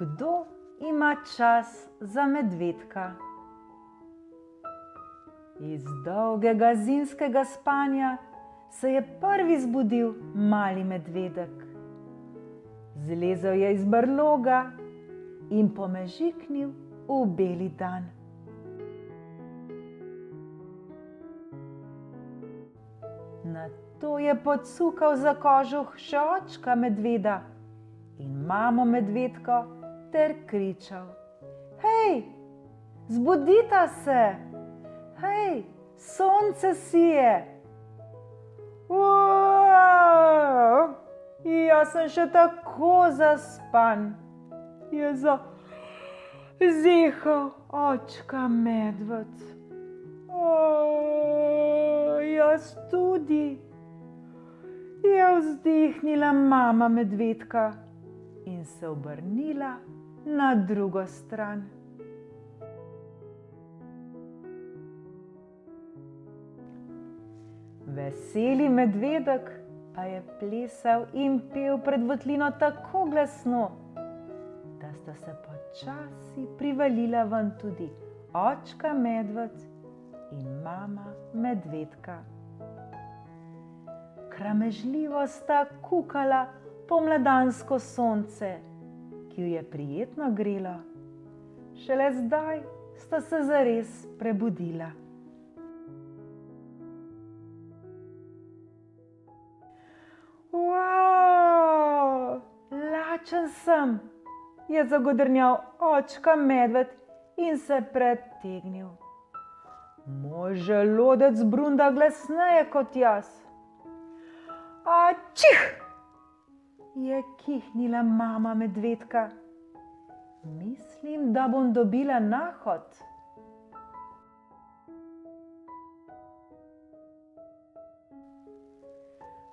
Kdo ima čas za medvedka? Iz dolgega zimskega spanja se je prvi zbudil mali medvedek. Zlezel je iz brloga in pomežiknil v beli dan. Nato je pocukal za kožuh še očka medveda in mamo medvedko ter kričal: Hej, zbudita se! Hej, sonce sije! Uaaaaaa! Jaz sem še tako zaspan, je zehal očka medved. Jaz tudi, je vzdihnila mama medvedka in se obrnila na drugo stran. Veseli medvedek pa je plesal in pel pred votlino tako glasno, da sta se počasi privalila ven tudi očka medved in mama medvedka. Kramežljivo sta kukala pomladansko sonce, ki ju je prijetno grelo. Šele zdaj sta se zares prebudila. Lačen sem, je zagodrnjal očka medved in se pretegnil. Moj želodec brunda glasneje kot jaz. Čih! Je kihnila mama medvedka. Mislim, da bom dobila nahod.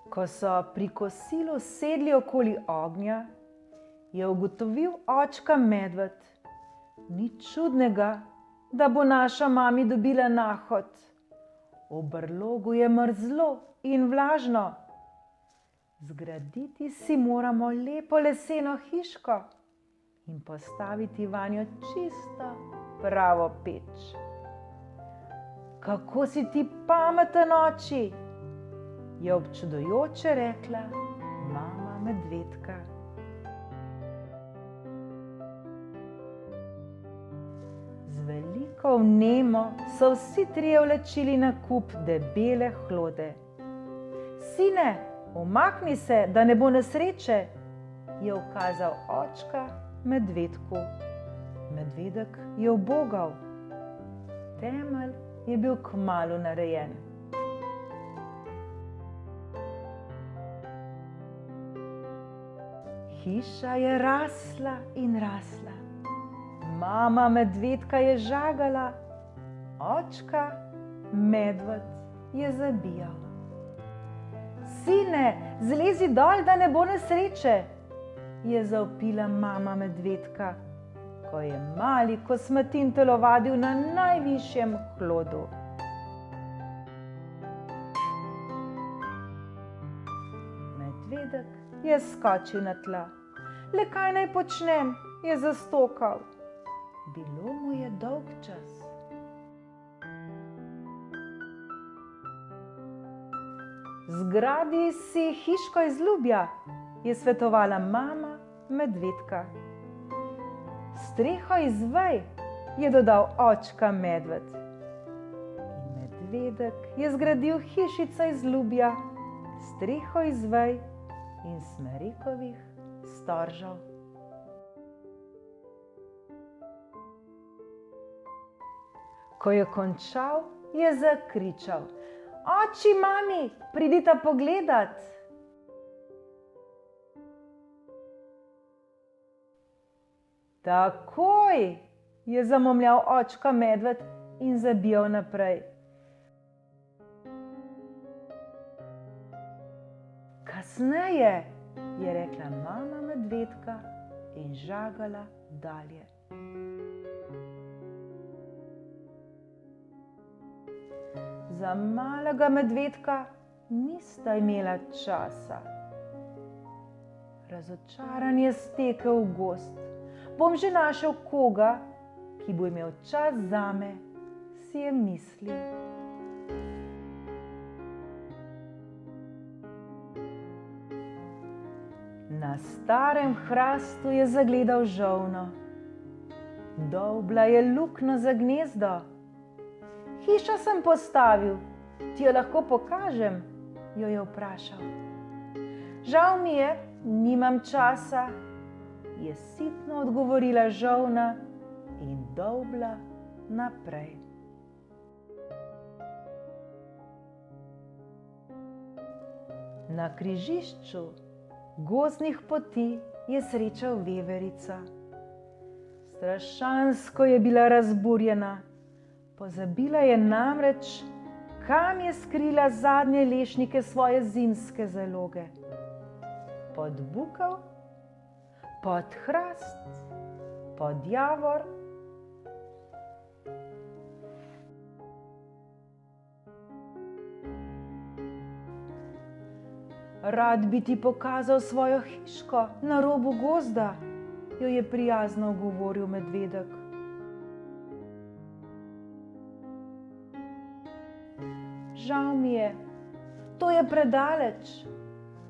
Ko so pri kosilu sedli okoli ognja, je ugotovil očka medved: Ni čudnega, da bo naša mami dobila nahod. V brlogu je mrzlo in vlažno. Zgraditi si moramo lepo leseno hiško in postaviti vanjo čisto pravo peč. Kako si ti pameten, oči, je občudujoče rekla mama medvedka. Z veliko vnemo so vsi trije vlačili na kup debele hlode. Sine, umakni se, da ne bo nesreče, je ukazal očka medvedku. Medvedek je ubogal. Temelj je bil kmalu narejen. Hiša je rasla in rasla. Mama medvedka je žagala, očka medved je zabijal. Sine, zlezi dol, da ne bo nesreče, je zavpila mama medvedka, ko je mali kosmatin telovadil na najvišjem hlodu. Medvedek je skočil na tla. Le kaj naj počnem, je zastokal. Bilo mu je dolg čas. Zgradi si hiško iz lubja, je svetovala mama medvedka. Streho iz vej, je dodal očka medved. In medvedek je zgradil hišico iz lubja, streho iz vej in smrekovih storžev. Ko je končal, je zakričal: Oči, mami, pridita pogledat. Takoj, je zamomljal očka medved in zabijal naprej. Kasneje, je rekla mama medvedka in žagala dalje. Za malega medvedka nista imela časa. Razočaran je stekel v gozd. bom že našel koga, ki bo imel čas zame, si je mislil. Na starem hrastu je zagledal žolno. Dolbla je luknjo za gnezdo. Hišo sem postavil, ti jo lahko pokažem, jo je vprašal. Žal mi je, nimam časa, je sitno odgovorila žolna in dolbla naprej. Na križišču gozdnih poti je srečal veverico. Strašansko je bila razburjena, pozabila je namreč, kam je skrila zadnje lešnike svoje zimske zaloge. Pod bukev, pod hrast, pod javor. Rad bi ti pokazal svojo hiško na robu gozda, jo je prijazno govoril medvedek. Žal mi je, to je predaleč,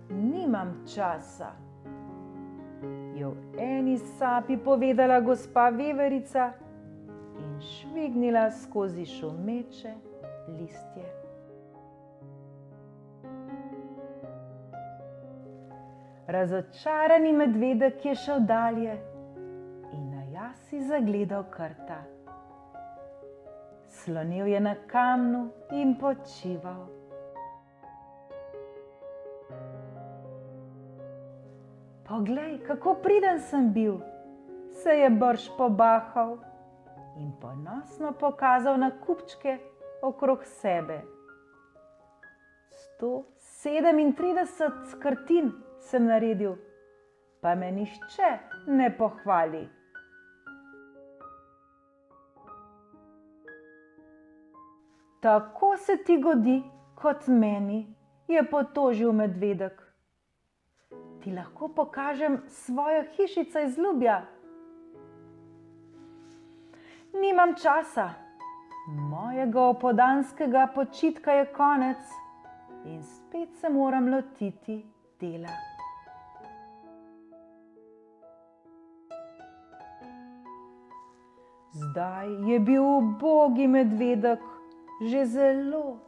nimam časa, je v eni sapi povedala gospa veverica in švignila skozi šumeče listje. Razočarani medvedek je šel dalje in na jasi zagledal krta. Slonel je na kamnu in počival. Poglej, kako priden sem bil, se je brž pobahal in ponosno pokazal na kupčke okrog sebe. 137 skrtin sem naredil, pa me nihče ne pohvali. Tako se ti godi kot meni, je potožil medvedek. Ti lahko pokažem svojo hišico iz lubja? Nimam časa, mojega opoldanskega počitka je konec in spet se moram lotiti dela. Zdaj je bil ubogi medvedek že zelo,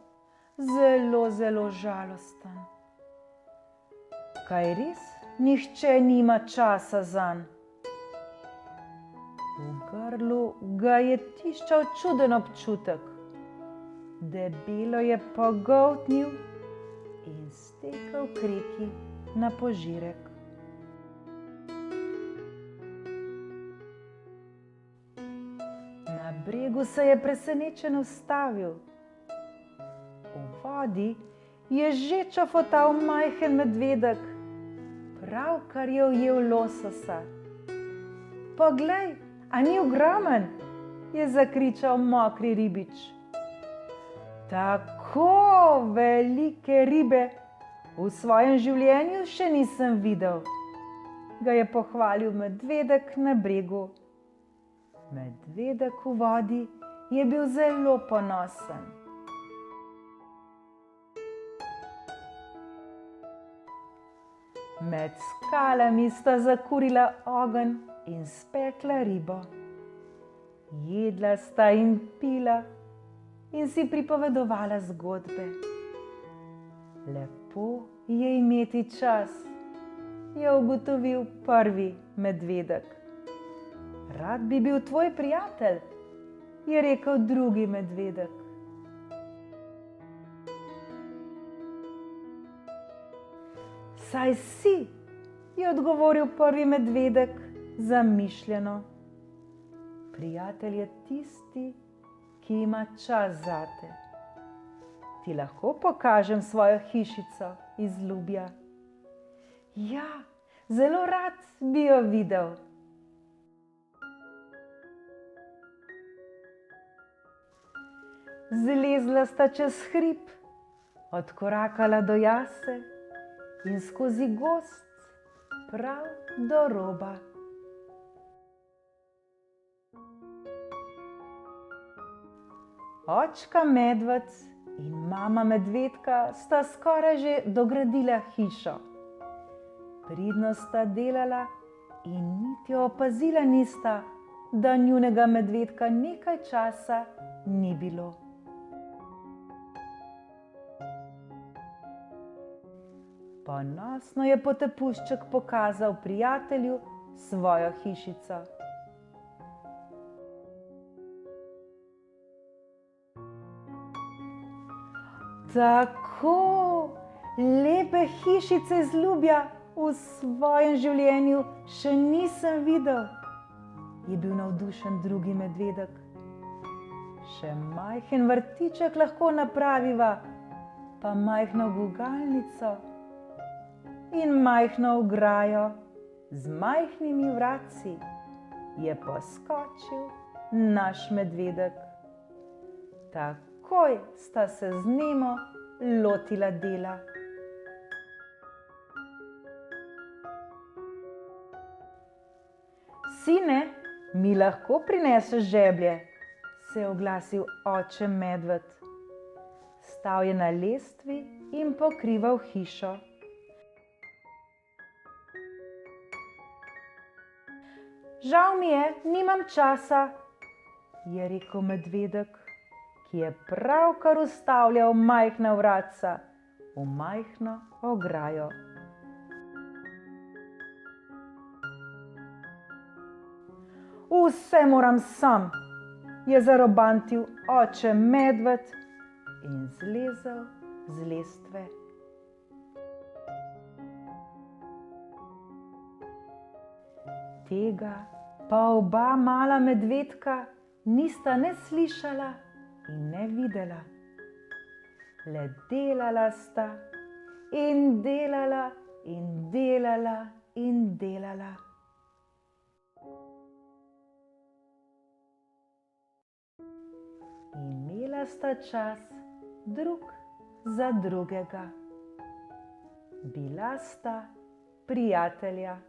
zelo žalosten. Kaj res nihče nima časa zanj? V grlu ga je tiščal čuden občutek. Debelo je pogoltnil in stekel k reki na požirek. Na bregu se je presenečen ustavil. V vodi je že čofotal majhen medvedek, pravkar je ujel lososa. Poglej, a ni ogromen, je zakričal mokri ribič. Tako velike ribe v svojem življenju še nisem videl, ga je pohvalil medvedek na bregu. Medvedek v vodi je bil zelo ponosen. Med skalami sta zakurila ogenj in spekla ribo. Jedla sta in pila in si pripovedovala zgodbe. Lepo je imeti čas, je ugotovil prvi medvedek. Rad bi bil tvoj prijatelj, je rekel drugi medvedek. Saj si, je odgovoril prvi medvedek zamišljeno. Prijatelj je tisti, ki ima čas zate. Ti lahko pokažem svojo hišico iz lubja? Ja, zelo rad bi jo videl. Zlezla sta čez hrib, odkorakala do jase in skozi gozd prav do roba. Očka medved in mama medvedka sta skoraj že dogradila hišo. Pridno sta delala in niti opazila nista, da njunega medvedka nekaj časa ni bilo. Ponosno je potepušček pokazal prijatelju svojo hišico. Tako lepe hišice z ljubja v svojem življenju še nisem videl, je bil navdušen drugi medvedek. Še majhen vrtiček lahko napraviva, pa majhno gugalnico in majhno ograjo z majhnimi vratci, je poskočil naš medvedek. Takoj sta se z Nemo lotila dela. Sine, mi lahko prineseš žeblje? Se je oglasil oče medved. Stal je na lestvi in pokrival hišo. Žal mi je, nimam časa, je rekel medvedek, ki je pravkar vstavljal majhna vratca v majhno ograjo. Vse moram sam, je zarobantil oče medved in zlezel z lestve. Tega pa oba mala medvedka nista ne slišala in ne videla. Le delala sta in delala in delala in delala. Imela sta čas drug za drugega. Bila sta prijatelja.